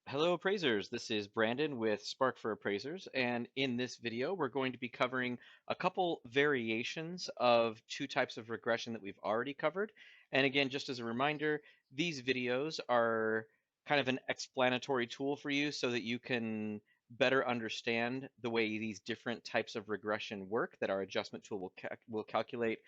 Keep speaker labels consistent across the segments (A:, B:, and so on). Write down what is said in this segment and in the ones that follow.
A: Hello appraisers, this is Brandon with Spark for Appraisers, and in this video we're going to be covering a couple variations of two types of regression that we've already covered. And again, just as a reminder, these videos are kind of an explanatory tool for you so that you can better understand the way these different types of regression work that our adjustment tool will calculate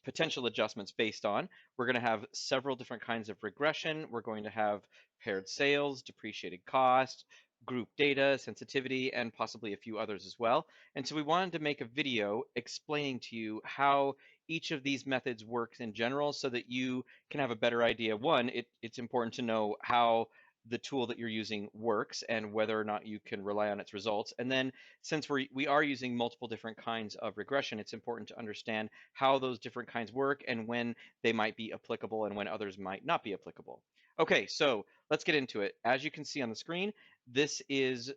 A: potential adjustments based on. We're going to have several different kinds of regression. We're going to have paired sales, depreciated cost, group data, sensitivity, and possibly a few others as well. And so we wanted to make a video explaining to you how each of these methods works in general so that you can have a better idea. One, it's important to know how the tool that you're using works and whether or not you can rely on its results. And then since we are using multiple different kinds of regression, it's important to understand how those different kinds work and when they might be applicable and when others might not be applicable. Okay, so let's get into it. As you can see on the screen, this is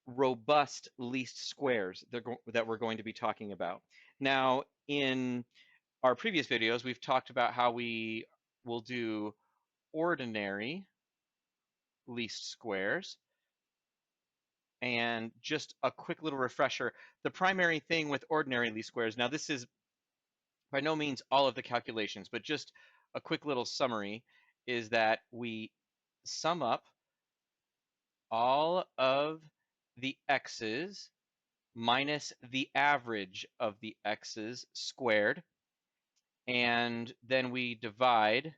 A: robust least squares that we're going to be talking about. Now, in our previous videos, we've talked about how we will do ordinary least squares. And just a quick little refresher, the primary thing with ordinary least squares, now this is by no means all of the calculations, but just a quick little summary, is that we sum up all of the x's minus the average of the x's squared, and then we divide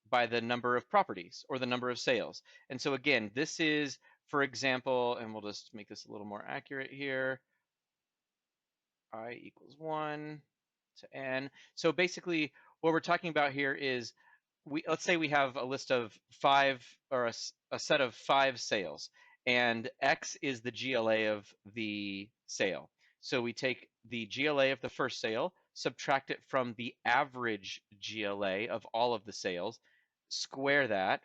A: by the number of properties or the number of sales. And so again, this is, for example, and we'll just make this a little more accurate here, I equals 1 to n. So basically, what we're talking about here is let's say we have a list of 5 or a set of 5 sales, and X is the GLA of the sale. So we take the GLA of the first sale, subtract it from the average GLA of all of the sales, square that,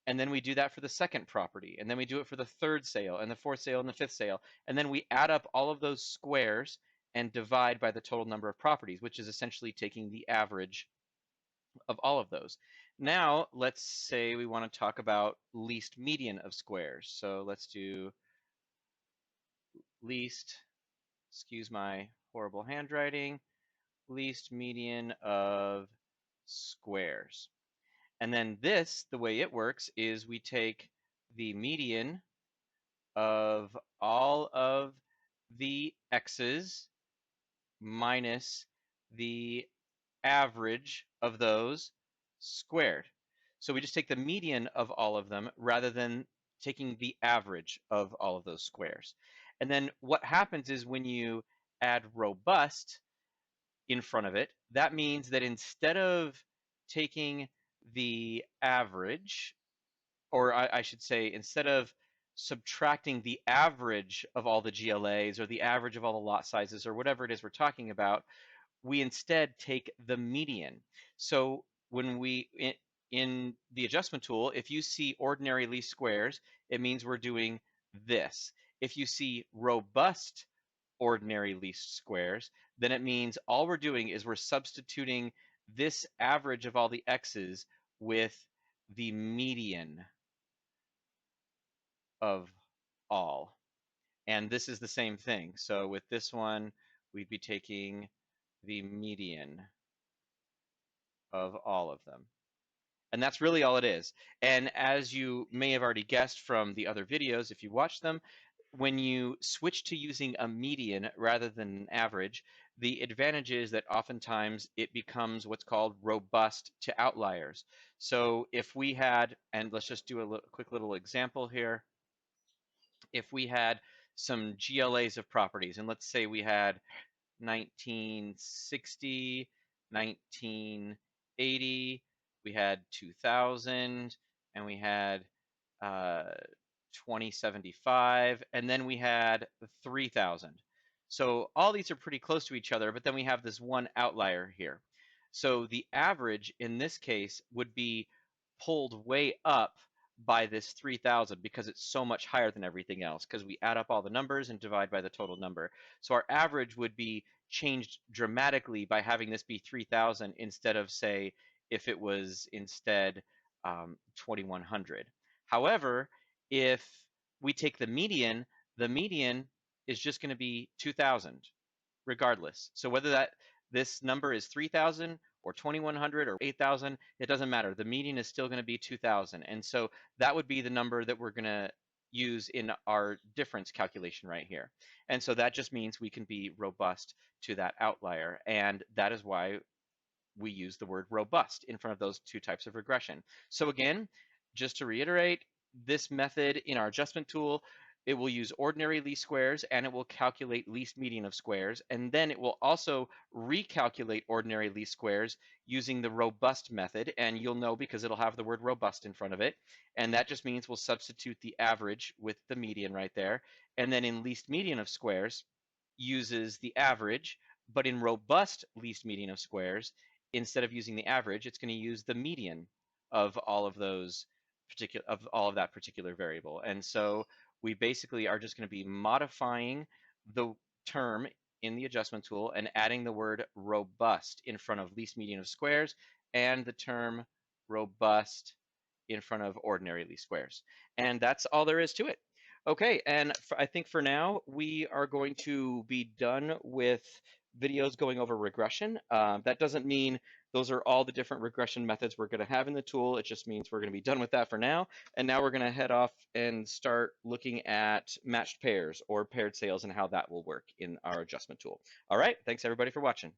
A: and then we do that for the second property, and then we do it for the third sale, and the fourth sale, and the fifth sale, and then we add up all of those squares and divide by the total number of properties, which is essentially taking the average of all of those. Now, let's say we want to talk about least median of squares. So let's do least, excuse my horrible handwriting, least median of squares. And then this, the way it works is we take the median of all of the x's minus the average of those squared. So we just take the median of all of them rather than taking the average of all of those squares. And then what happens is when you add robust in front of it, that means that instead of taking the average, or I should say, instead of subtracting the average of all the GLAs or the average of all the lot sizes or whatever it is we're talking about, we instead take the median. So when in the adjustment tool, if you see ordinary least squares, it means we're doing this. If you see robust ordinary least squares, then it means all we're doing is we're substituting this average of all the x's with the median of all. And this is the same thing. So with this one, we'd be taking the median of all of them. And that's really all it is. And as you may have already guessed from the other videos, if you watched them, when you switch to using a median rather than an average, the advantage is that oftentimes it becomes what's called robust to outliers. So if we had, and let's just do a quick little example here. If we had some GLAs of properties, and let's say we had 1960, 1980, we had 2000, and we had uh, 2075, and then we had 3000. So all these are pretty close to each other, but then we have this one outlier here. So the average in this case would be pulled way up by this 3000 because it's so much higher than everything else because we add up all the numbers and divide by the total number. So our average would be changed dramatically by having this be 3000 instead of, say, if it was instead 2100. However, if we take the median is just going to be 2,000 regardless. So whether this number is 3,000 or 2,100 or 8,000, it doesn't matter. The median is still going to be 2,000. And so that would be the number that we're going to use in our difference calculation right here. And so that just means we can be robust to that outlier. And that is why we use the word robust in front of those two types of regression. So again, just to reiterate, this method in our adjustment tool, it will use ordinary least squares and it will calculate least median of squares. And then it will also recalculate ordinary least squares using the robust method. And you'll know because it'll have the word robust in front of it. And that just means we'll substitute the average with the median right there. And then in least median of squares, uses the average, but in robust least median of squares, instead of using the average, it's going to use the median of all of those all of that particular variable. And so we basically are just going to be modifying the term in the adjustment tool and adding the word robust in front of least median of squares and the term robust in front of ordinary least squares. And that's all there is to it. Okay, and I think for now we are going to be done with videos going over regression. That doesn't mean those are all the different regression methods we're going to have in the tool. It just means we're going to be done with that for now. And now we're going to head off and start looking at matched pairs or paired sales and how that will work in our adjustment tool. All right, thanks everybody for watching.